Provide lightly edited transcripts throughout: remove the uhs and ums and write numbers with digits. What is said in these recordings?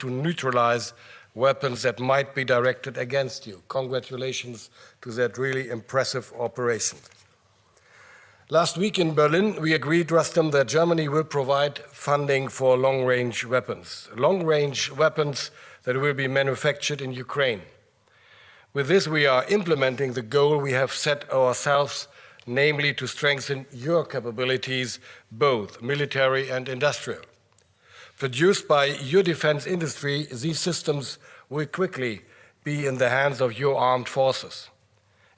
to neutralize weapons that might be directed against you. Congratulations to that really impressive operation. Last week in Berlin, we agreed, Rustam, that Germany will provide funding for long-range weapons that will be manufactured in Ukraine. With this, we are implementing the goal we have set ourselves, namely to strengthen your capabilities, both military and industrial. Produced by your defense industry, these systems will quickly be in the hands of your armed forces.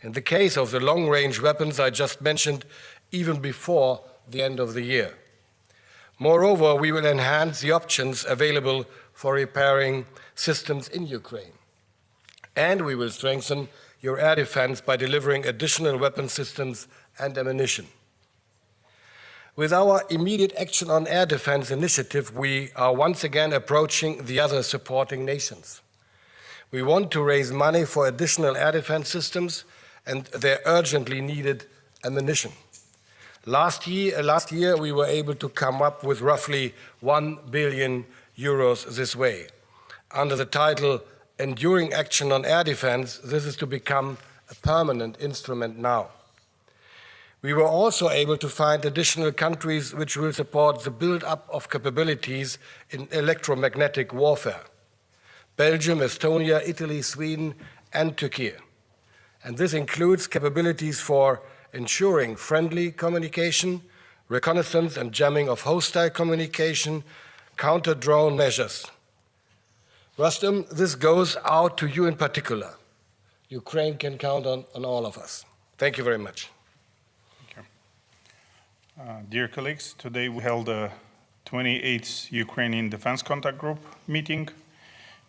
In the case of the long-range weapons I just mentioned, even before the end of the year. Moreover, we will enhance the options available for repairing systems in Ukraine. And we will strengthen your air defense by delivering additional weapon systems and ammunition. With our immediate action on air defense initiative, we are once again approaching the other supporting nations. We want to raise money for additional air defense systems and their urgently needed ammunition. Last year, we were able to come up with roughly 1 billion euros this way. Under the title Enduring Action on Air Defense, this is to become a permanent instrument now. We were also able to find additional countries which will support the build-up of capabilities in electromagnetic warfare. Belgium, Estonia, Italy, Sweden, and Turkey. And this includes capabilities for ensuring friendly communication, reconnaissance and jamming of hostile communication, counter-drone measures. Rustam, this goes out to you in particular. Ukraine can count on all of us. Thank you very much. Thank you. Dear colleagues, today we held the 28th Ukrainian Defense Contact Group meeting.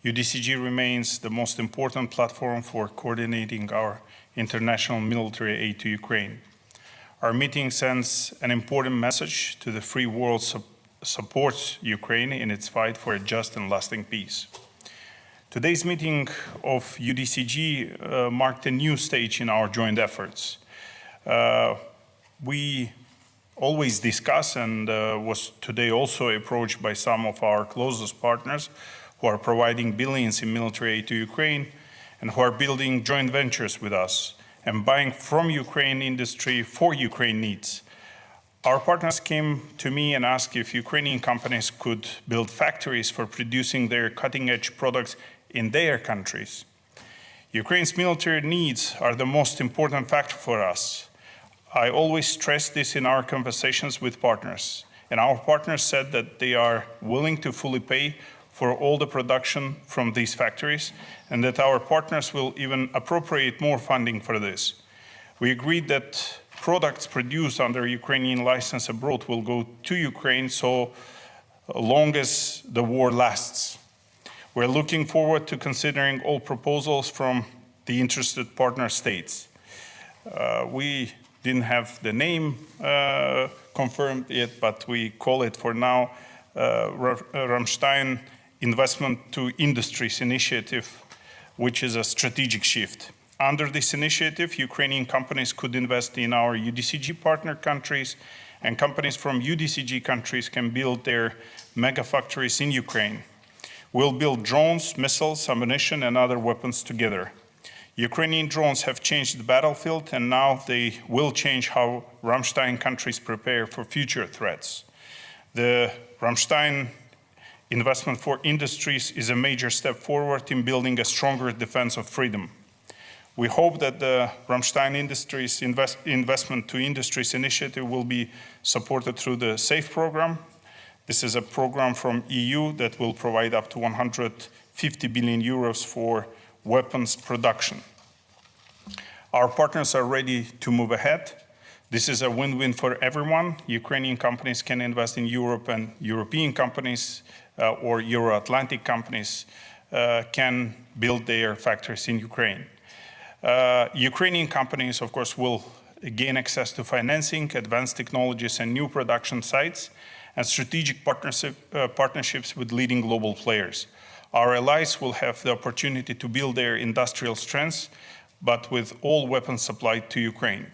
UDCG remains the most important platform for coordinating our international military aid to Ukraine. Our meeting sends an important message to the free world supports Ukraine in its fight for a just and lasting peace. Today's meeting of UDCG marked a new stage in our joint efforts. We always discuss and was today also approached by some of our closest partners who are providing billions in military aid to Ukraine and who are building joint ventures with us and buying from Ukraine industry for Ukraine needs. Our partners came to me and asked if Ukrainian companies could build factories for producing their cutting-edge products in their countries. Ukraine's military needs are the most important factor for us. I always stress this in our conversations with partners, and our partners said that they are willing to fully pay for all the production from these factories, and that our partners will even appropriate more funding for this. We agreed that products produced under Ukrainian license abroad will go to Ukraine so long as the war lasts. We're looking forward to considering all proposals from the interested partner states. We didn't have the name confirmed yet, but we call it for now Ramштайн Investment to Industries Initiative, which is a strategic shift. Under this initiative, Ukrainian companies could invest in our UDCG partner countries, and companies from UDCG countries can build their mega factories in Ukraine. We'll build drones, missiles, ammunition, and other weapons together. Ukrainian drones have changed the battlefield, and now they will change how Рамштайн countries prepare for future threats. The Рамштайн Investment for Industries is a major step forward in building a stronger defense of freedom. We hope that the Рамштайн Industries Investment to Industries initiative will be supported through the SAFE program. This is a program from EU that will provide up to 150 billion euros for weapons production. Our partners are ready to move ahead. This is a win-win for everyone. Ukrainian companies can invest in Europe, and European companies or Euro-Atlantic companies can build their factories in Ukraine. Ukrainian companies, of course, will gain access to financing, advanced technologies, and new production sites, and strategic partnerships with leading global players. Our allies will have the opportunity to build their industrial strengths, but with all weapons supplied to Ukraine.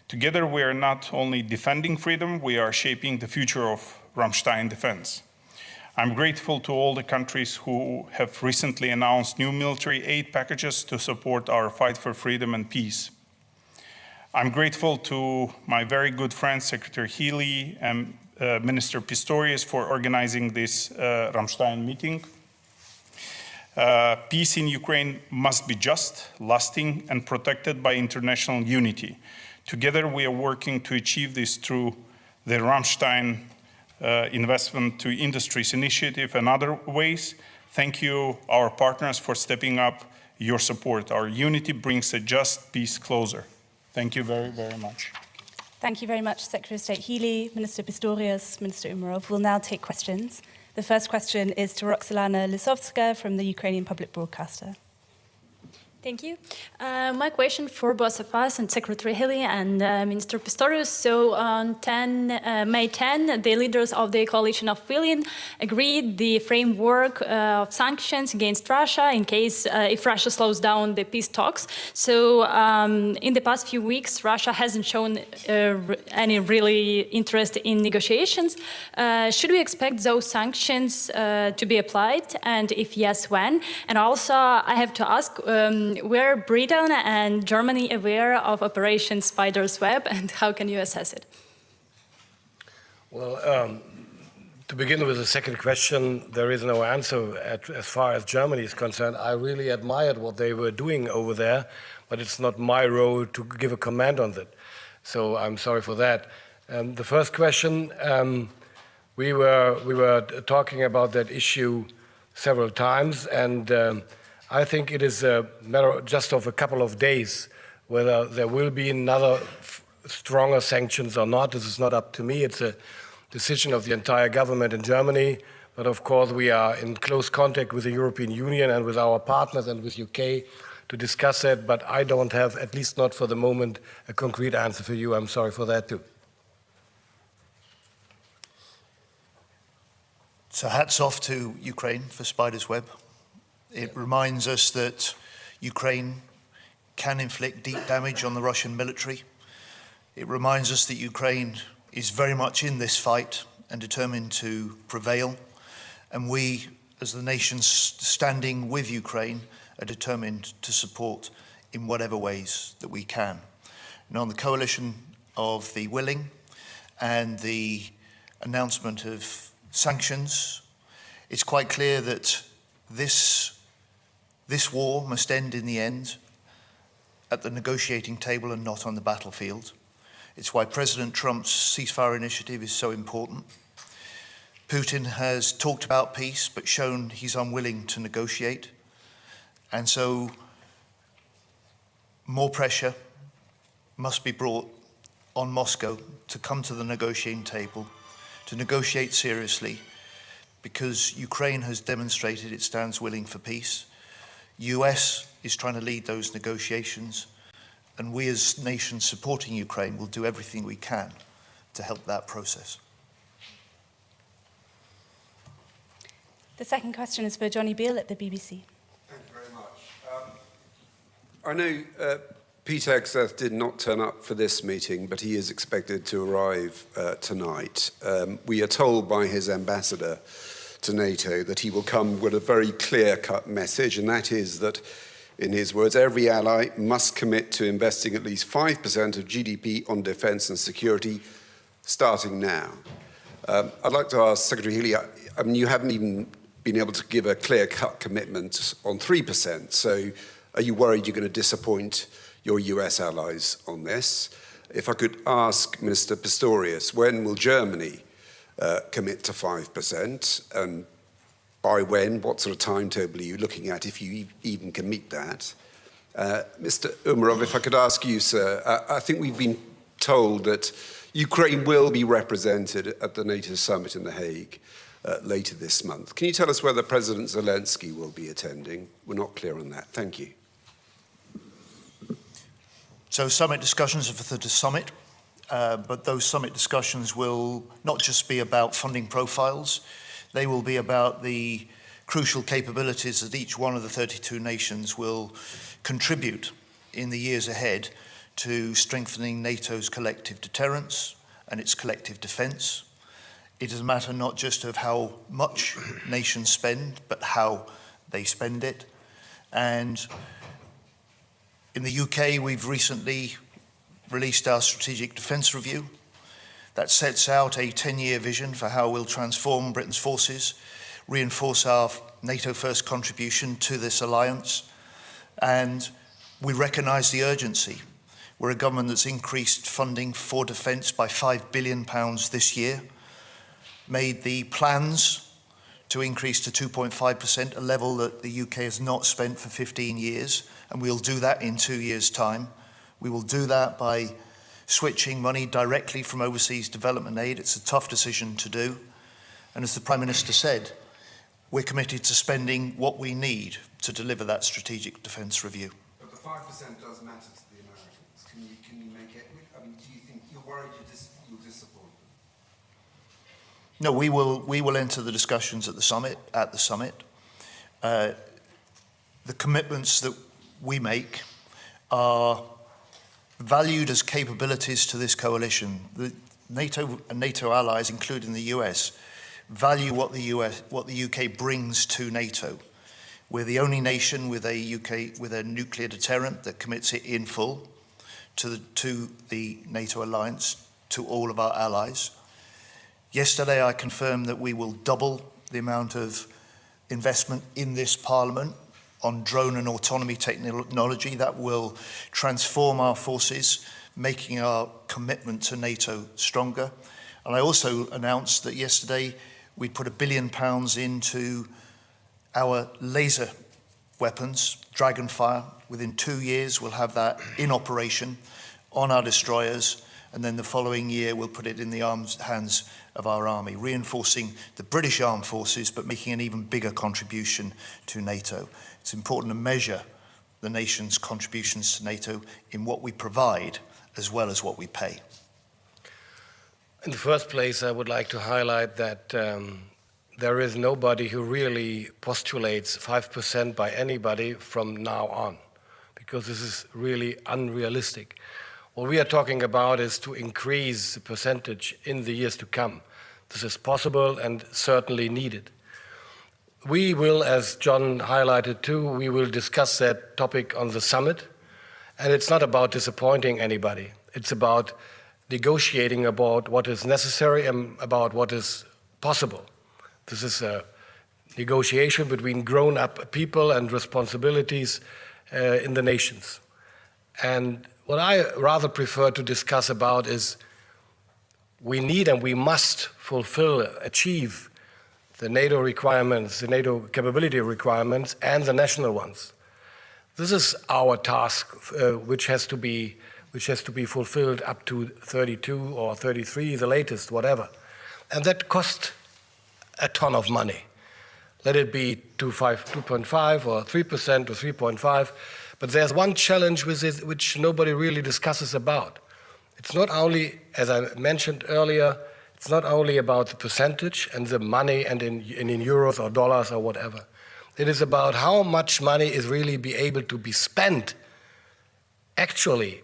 Together, we are not only defending freedom, we are shaping the future of Рамштайн defense. I'm grateful to all the countries who have recently announced new military aid packages to support our fight for freedom and peace. I'm grateful to my very good friend, Secretary Healy, and Minister Pistorius for organizing this Ramштайн meeting. Peace in Ukraine must be just, lasting, and protected by international unity. Together, we are working to achieve this through the Ramштайн Investment to Industries initiative and other ways. Thank you, our partners, for stepping up your support. Our unity brings a just peace closer. Thank you very, very much. Thank you very much, Secretary of State Healy, Minister Pistorius, Minister Umarov. We'll now take questions. The first question is to Roxolana Lisovska from the Ukrainian public broadcaster. Thank you. My question for both of us and Secretary Healy and Minister Pistorius. So on May 10, the leaders of the Coalition of Willing agreed the framework of sanctions against Russia in case if Russia slows down the peace talks. So in the past few weeks, Russia hasn't shown any really interest in negotiations. Should we expect those sanctions to be applied? And if yes, when? And also, I have to ask, were Britain and Germany aware of Operation Spider's Web, and how can you assess it? Well, to begin with the second question, there is no answer as far as Germany is concerned. I really admired what they were doing over there, but it's not my role to give a comment on that. So I'm sorry for that. The first question, we were talking about that issue several times, and I think it is a matter just of a couple of days whether there will be another stronger sanctions or not. This is not up to me. It's a decision of the entire government in Germany. But of course, we are in close contact with the European Union and with our partners and with UK to discuss that. But I don't have, at least not for the moment, a concrete answer for you. I'm sorry for that too. So hats off to Ukraine for Spider's Web. It reminds us that Ukraine can inflict deep damage on the Russian military. It reminds us that Ukraine is very much in this fight and determined to prevail. And we, as the nations standing with Ukraine, are determined to support in whatever ways that we can. And on the coalition of the willing and the announcement of sanctions, it's quite clear that this war must end in the end at the negotiating table and not on the battlefield. It's why President Trump's ceasefire initiative is so important. Putin has talked about peace but shown he's unwilling to negotiate. And so more pressure must be brought on Moscow to come to the negotiating table, to negotiate seriously, because Ukraine has demonstrated it stands willing for peace. US is trying to lead those negotiations, and we as nations supporting Ukraine will do everything we can to help that process. The second question is for Johnny Beale at the BBC. Thank you very much. I know Peter Hegseth did not turn up for this meeting, but he is expected to arrive tonight. We are told by his ambassador to NATO that he will come with a very clear-cut message, and that is that, in his words, every ally must commit to investing at least 5% of GDP on defence and security, starting now. I'd like to ask Secretary Healy, I mean, you haven't even been able to give a clear-cut commitment on 3%, so are you worried you're going to disappoint your US allies on this? If I could ask Minister Pistorius, when will Germany commit to 5%, and by when? What sort of timetable are you looking at, if you even can meet that? Mr. Umarov, if I could ask you, sir, I think we've been told that Ukraine will be represented at the NATO summit in The Hague later this month. Can you tell us whether President Zelensky will be attending? We're not clear on that. Thank you. So summit discussions are for the summit. But those summit discussions will not just be about funding profiles, they will be about the crucial capabilities that each one of the 32 nations will contribute in the years ahead to strengthening NATO's collective deterrence and its collective defence. It is a matter not just of how much nations spend, but how they spend it. And in the UK, we've recently released our Strategic Defence Review that sets out a 10-year vision for how we'll transform Britain's forces, reinforce our NATO-first contribution to this alliance, and we recognise the urgency. We're a government that's increased funding for defence by £5 billion this year, made the plans to increase to 2.5%, a level that the UK has not spent for 15 years, and we'll do that in 2 years' time. We will do that by switching money directly from overseas development aid. It's a tough decision to do. And as the Prime Minister said, we're committed to spending what we need to deliver that strategic defence review. But the 5% does matter to the Americans. Can you make it? I mean, do you think you're worried you'll disappoint them? No, we will enter the discussions at the summit. The commitments that we make are valued as capabilities to this coalition. The NATO and NATO allies, including the US, value what the UK brings to NATO. We're the only nation with a nuclear deterrent that commits it in full to the NATO alliance, to all of our allies. Yesterday, I confirmed that we will double the amount of investment in this Parliament on drone and autonomy technology that will transform our forces, making our commitment to NATO stronger. And I also announced that yesterday we'd put £1 billion into our laser weapons, Dragonfire. Within 2 years, we'll have that in operation on our destroyers, and then the following year we'll put it in the hands of our army, reinforcing the British armed forces, but making an even bigger contribution to NATO. It's important to measure the nation's contributions to NATO in what we provide as well as what we pay. In the first place, I would like to highlight that there is nobody who really postulates 5% by anybody from now on, because this is really unrealistic. What we are talking about is to increase the percentage in the years to come. This is possible and certainly needed. We will, as John highlighted too, we will discuss that topic on the summit. And it's not about disappointing anybody. It's about negotiating about what is necessary and about what is possible. This is a negotiation between grown-up people and responsibilities in the nations. And what I rather prefer to discuss about is we need and we must achieve the NATO requirements, the NATO capability requirements, and the national ones. This is our task, which has to be fulfilled up to 32 or 33, the latest, whatever. And that costs a ton of money. Let it be 2.5 or 3% or 3.5. But there's one challenge with it which nobody really discusses about. It's not only, as I mentioned earlier, it's not only about the percentage and the money and in euros or dollars or whatever. It is about how much money is really be able to be spent actually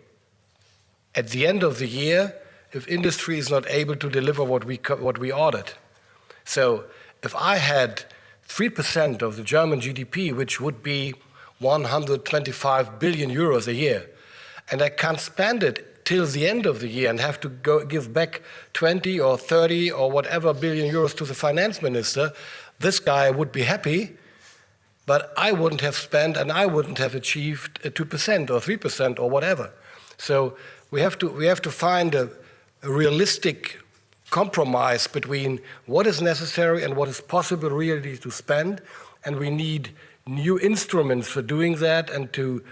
at the end of the year if industry is not able to deliver what we ordered. So if I had 3% of the German GDP, which would be 125 billion euros a year, and I can't spend it till the end of the year and have to give back 20 or 30 or whatever billion euros to the finance minister, this guy would be happy, but I wouldn't have spent and I wouldn't have achieved 2% or 3% or whatever. So we have to find a realistic compromise between what is necessary and what is possible really to spend, and we need new instruments for doing that and to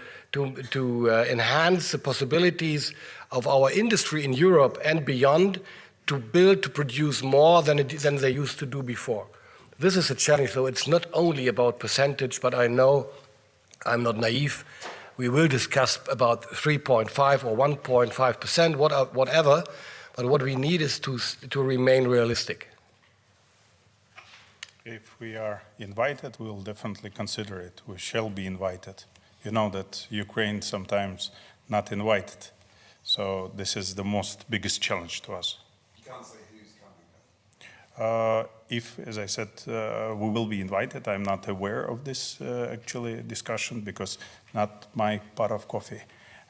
enhance the possibilities of our industry in Europe and beyond to produce more than they used to do before. This is a challenge, so it's not only about percentage, but I know I'm not naive. We will discuss about 3.5 or 1.5%, whatever, but what we need is to remain realistic. If we are invited, we will definitely consider it. We shall be invited. You know that Ukraine sometimes not invited. So this is the biggest challenge to us. You can't say who's coming If, as I said, we will be invited, I'm not aware of this actually discussion because not my pot of coffee,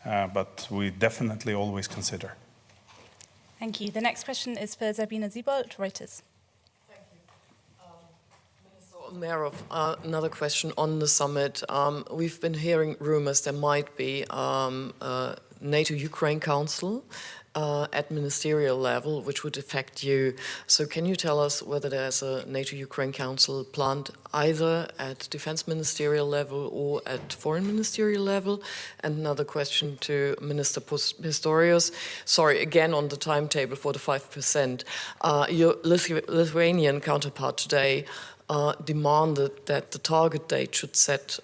but we definitely always consider. Thank you. The next question is for Sabina Siebold, Reuters. Merov, another question on the summit. We've been hearing rumors there might be a NATO-Ukraine Council at ministerial level, which would affect you. So can you tell us whether there's a NATO-Ukraine Council planned either at defense ministerial level or at foreign ministerial level? And another question to Minister Pistorius. Sorry, again on the timetable for the 5%. Your Lithuanian counterpart today demanded that the target date should set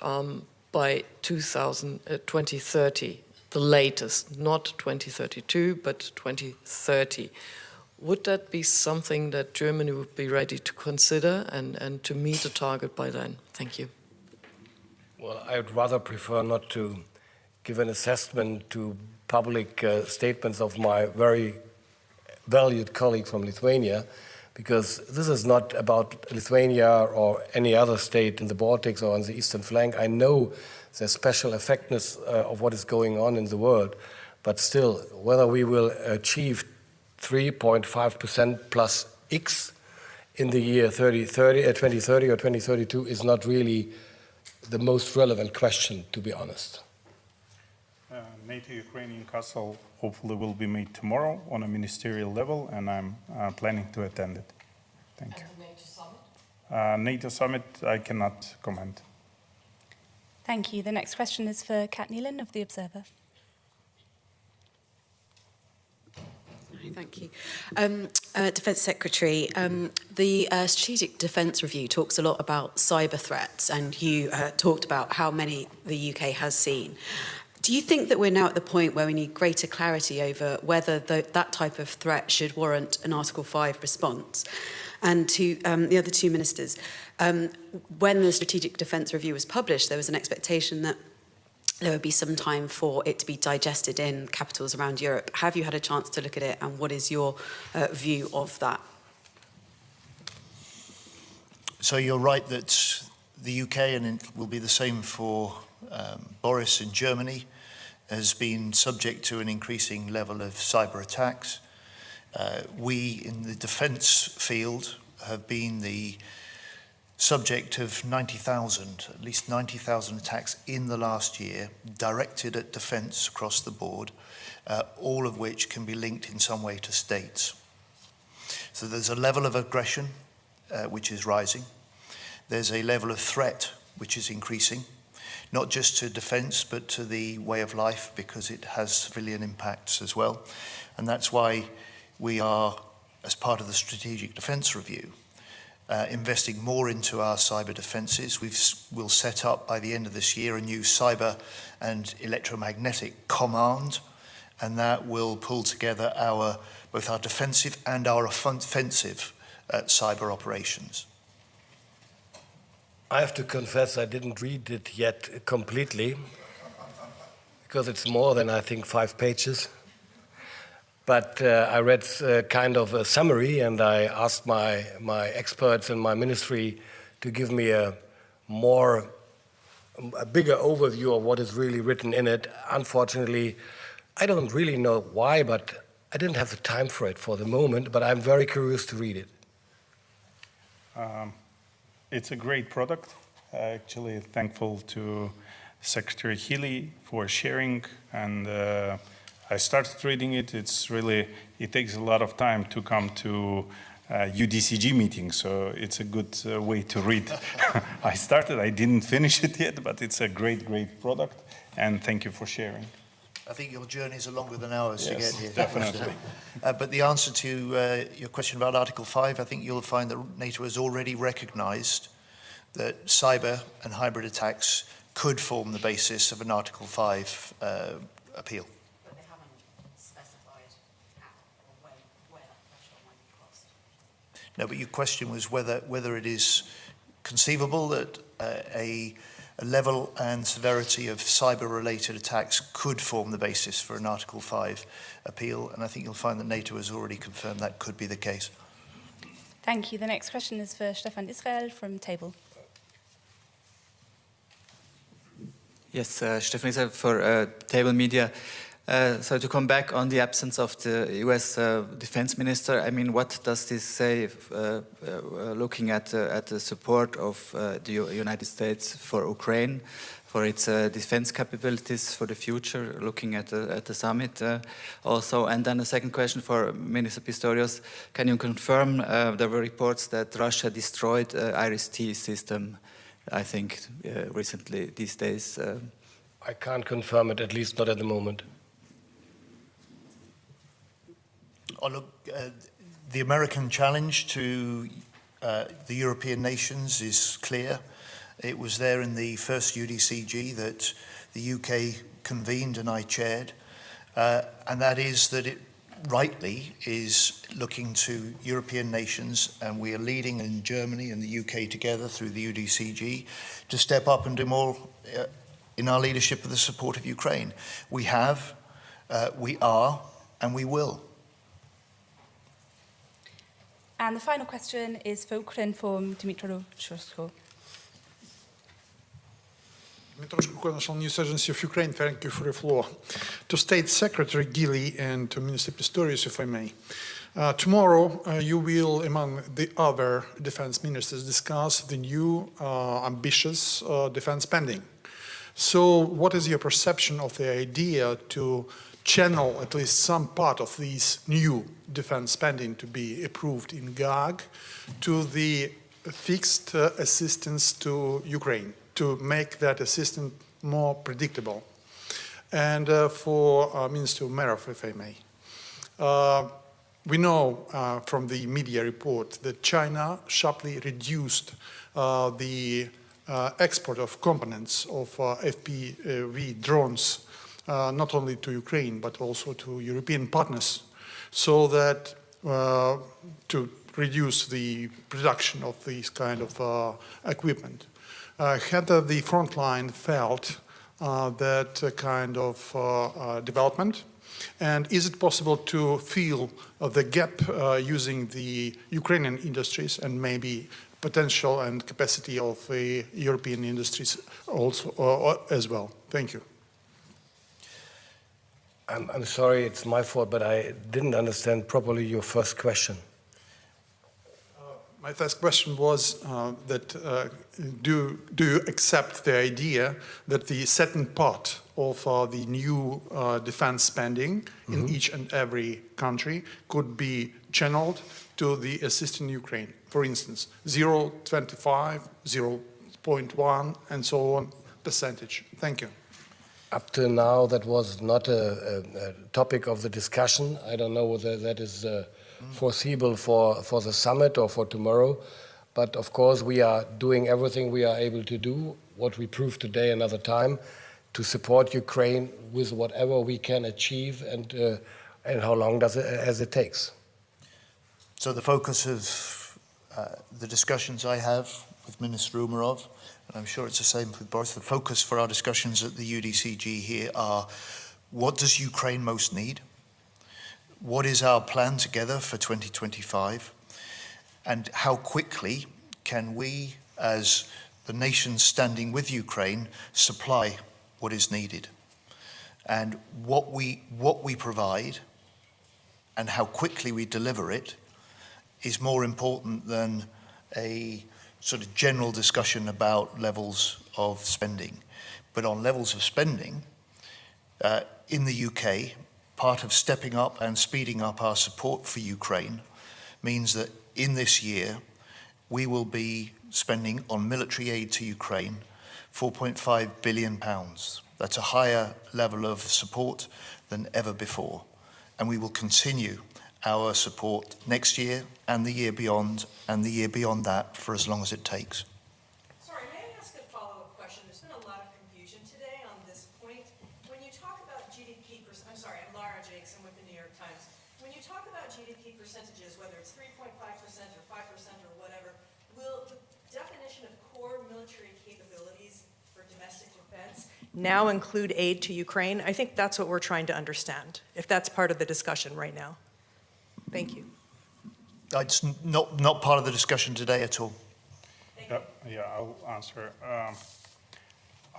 by 2030, the latest, not 2032, but 2030. Would that be something that Germany would be ready to consider and to meet the target by then? Thank you. Well, I would rather prefer not to give an assessment to public statements of my very valued colleague from Lithuania, because this is not about Lithuania or any other state in the Baltics or on the eastern flank. I know the special effectiveness of what is going on in the world, but still, whether we will achieve 3.5% plus X in the year 2030 or 2032 is not really the most relevant question, to be honest. NATO-Ukrainian Council hopefully will be made tomorrow on a ministerial level, and I'm planning to attend it. Thank you. And the NATO summit? NATO summit, I cannot comment. Thank you. The next question is for Kat Neelan of The Observer. Thank you. Defence Secretary, the Strategic Defence Review talks a lot about cyber threats, and you talked about how many the UK has seen. Do you think that we're now at the point where we need greater clarity over whether that type of threat should warrant an Article 5 response? And to the other two ministers, when the Strategic Defence Review was published, there was an expectation that there would be some time for it to be digested in capitals around Europe. Have you had a chance to look at it, and what is your view of that? So you're right that the UK, and it will be the same for Boris in Germany, has been subject to an increasing level of cyber attacks. We in the defence field have been the subject of 90,000, at least 90,000 attacks in the last year, directed at defence across the board, all of which can be linked in some way to states. So there's a level of aggression which is rising. There's a level of threat which is increasing, not just to defence but to the way of life, because it has civilian impacts as well. And that's why we are, as part of the Strategic Defence Review, investing more into our cyber defences. We'll set up by the end of this year a new cyber and electromagnetic command, and that will pull together both our defensive and our offensive cyber operations. I have to confess I didn't read it yet completely, because it's more than, I think, 5 pages. But I read kind of a summary, and I asked my experts in my ministry to give me a bigger overview of what is really written in it. Unfortunately, I don't really know why, but I didn't have the time for it for the moment, but I'm very curious to read it. It's a great product. Actually, thankful to Secretary Healy for sharing, and I started reading it. It takes a lot of time to come to UDCG meetings, so it's a good way to read. I didn't finish it yet, but it's a great product, and thank you for sharing. I think your journeys are longer than ours to get here. Definitely. But the answer to your question about Article 5, I think you'll find that NATO has already recognised that cyber and hybrid attacks could form the basis of an Article 5 appeal. But they haven't specified how or where that threshold might be crossed. No, but your question was whether it is conceivable that a level and severity of cyber-related attacks could form the basis for an Article 5 appeal, and I think you'll find that NATO has already confirmed that could be the case. Thank you. The next question is for Stefan Israel from Table. Yes, Stefan Israel for Table Media. So to come back on the absence of the U.S. defense minister, I mean, what does this say looking at the support of the United States for Ukraine, for its defense capabilities for the future, looking at the summit also? And then the second question for Minister Pistorius, can you confirm there were reports that Russia destroyed IRIS-T system, I think, recently these days? I can't confirm it, at least not at the moment. Oh, look, the American challenge to the European nations is clear. It was there in the first UDCG that the UK convened and I chaired, and that is that it rightly is looking to European nations, and we are leading in Germany and the UK together through the UDCG to step up and do more in our leadership of the support of Ukraine. We have, we are, and we will. And the final question is for Ukraine from Dmytro Shursko. Dmytro Shursko, National News Agency of Ukraine, thank you for the floor. To State Secretary Gili and to Minister Pistorius, if I may. Tomorrow, you will, among the other defense ministers, discuss the new ambitious defense spending. So what is your perception of the idea to channel at least some part of these new defense spending to be approved in GAG to the fixed assistance to Ukraine, to make that assistance more predictable? And for Minister Umerov, if I may. We know from the media report that China sharply reduced the export of components of FPV drones not only to Ukraine, but also to European partners, so that to reduce the production of these kind of equipment. Had the front line felt that kind of development? And is it possible to fill the gap using the Ukrainian industries and maybe potential and capacity of the European industries also as well? Thank you. I'm sorry, it's my fault, but I didn't understand properly your first question. My first question was that do you accept the idea that the certain part of the new defense spending in each and every country could be channeled to the assisting Ukraine? For instance, 0.25, 0.1, and so on percentage. Thank you. Up to now, that was not a topic of the discussion. I don't know whether that is foreseeable for the summit or for tomorrow. But of course, we are doing everything we are able to do, what we proved today another time, to support Ukraine with whatever we can achieve and how long as it takes. So the focus of the discussions I have with Minister Umerov, and I'm sure it's the same with Boris, the focus for our discussions at the UDCG here are: what does Ukraine most need? What is our plan together for 2025? And how quickly can we, as the nation standing with Ukraine, supply what is needed? And what we provide and how quickly we deliver it is more important than a sort of general discussion about levels of spending. But on levels of spending, in the UK, part of stepping up and speeding up our support for Ukraine means that in this year, we will be spending on military aid to Ukraine £4.5 billion. That's a higher level of support than ever before. And we will continue our support next year and the year beyond and the year beyond that for as long as it takes. Sorry, may I ask a follow-up question? There's been a lot of confusion today on this point. When you talk about GDP, I'm sorry, I'm Lara Jakes, I'm with the New York Times. When you talk about GDP percentages, whether it's 3.5% or 5% or whatever, will the definition of core military capabilities for domestic defense now include aid to Ukraine? I think that's what we're trying to understand, if that's part of the discussion right now. Thank you. It's not part of the discussion today at all. I'll answer.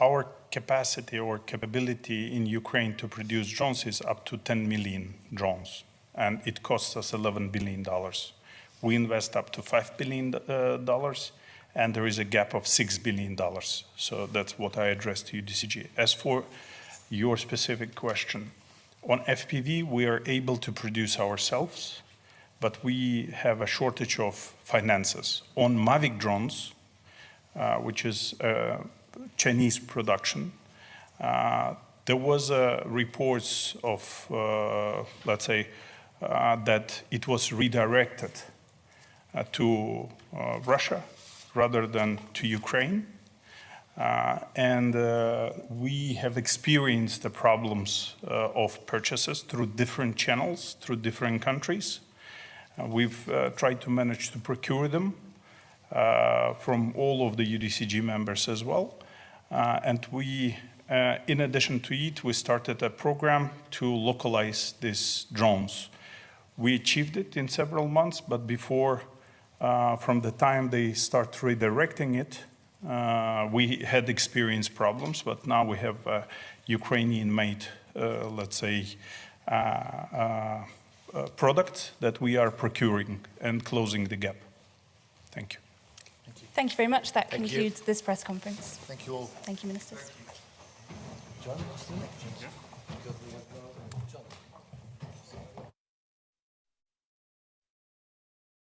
Our capacity or capability in Ukraine to produce drones is up to 10 million drones, and it costs us $11 billion. We invest up to $5 billion, and there is a gap of $6 billion. So that's what I addressed to UDCG. As for your specific question, on FPV, we are able to produce ourselves, but we have a shortage of finances. On Mavic drones, which is Chinese production, there was reports of, let's say, that it was redirected to Russia rather than to Ukraine. And we have experienced the problems of purchases through different channels, through different countries. We've tried to manage to procure them from all of the UDCG members as well. And we, in addition to it, we started a program to localize these drones. We achieved it in several months, but before, from the time they start redirecting it, we had experienced problems, but now we have a Ukrainian-made, let's say, product that we are procuring and closing the gap. Thank you. Thank you very much. That concludes this press conference. Thank you all. Thank you, ministers. John?